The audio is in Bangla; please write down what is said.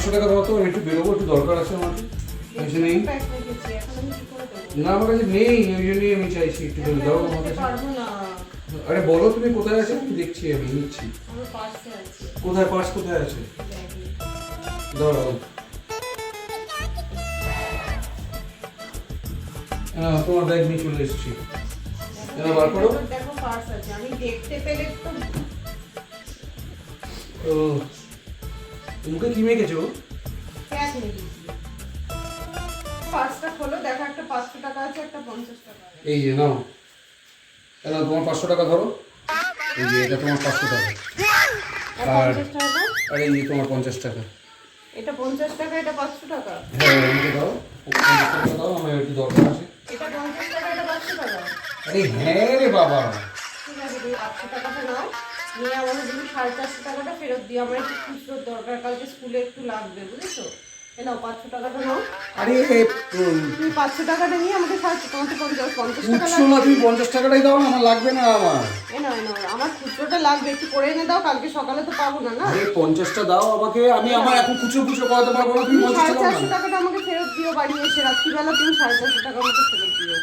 500 টাকা দাও তো, আমি একটু বেরোবো, একটু দরকার আছে আমার। পয়সা নেই না আমার কাছে, নেই, ওই জন্যই আমি চাইছি একটু করে দাও আমার কাছে। আরে বলো তুমি কোথায় আছে, আমি দেখছি, আমি নিচ্ছি। কোথায় পার্স, কোথায় আছে? দাঁড়াও, তোমার ব্যাগ নিয়ে চলে এসেছি। বার করো। দেখো পার্স আছে, আমি দেখতে পেলে তো। ও মুখে কি মেখেছো? ক্যাশ নিয়েছি। পার্সটা খোলো, দেখো একটা 500 টাকা আছে, একটা 50 টাকা আছে। এই যে নাও, নাও তোমার 500 টাকা ধরো। এই যে এটা তোমার 500 টাকা। আর 50 টাকা। আর এই যে তোমার 50 টাকা। এটা 50 টাকা, এটা 500 টাকা। হ্যাঁ আমাকে দাও, 50 টাকা দাও, আমার একটু দরকার আছে। এটা 50 টাকা, এটা 500 টাকা। আরে হ্যাঁ রে বাবা। ঠিক আছে, তুমি 500 টাকাটা নাও, নিয়ে আমাকে তুমি 450 টাকাটা ফেরত দিও। আমার একটু খুচরোর দরকার, কালকে স্কুলে একটু লাগবে, বুঝেছো? এ নাও 500 টাকাটা নাও। আরে তুমি 500 টাকাটা নিয়ে আমাকে তোমাকে 50 টাকা উৎস লাগবে। না, তুমি 50 টাকাটাই দাও না, আমার লাগবে না আমার। এ নাও, এ নাও, আমার খুচরোটা লাগবে, একটু করে এনে দাও, কালকে সকালে তো পাবো না। না, আরে 50টা দাও আমাকে, আমি আমার এখন খুচরো করাতে পারবো না, তুমি তুমি 50 টাকা দাও 450 না। টাকাটা আমাকে ফেরত দিও, বাড়ি এসে রাত্রিবেলা তুমি 450 টাকা আমাকে ফেরত দিও।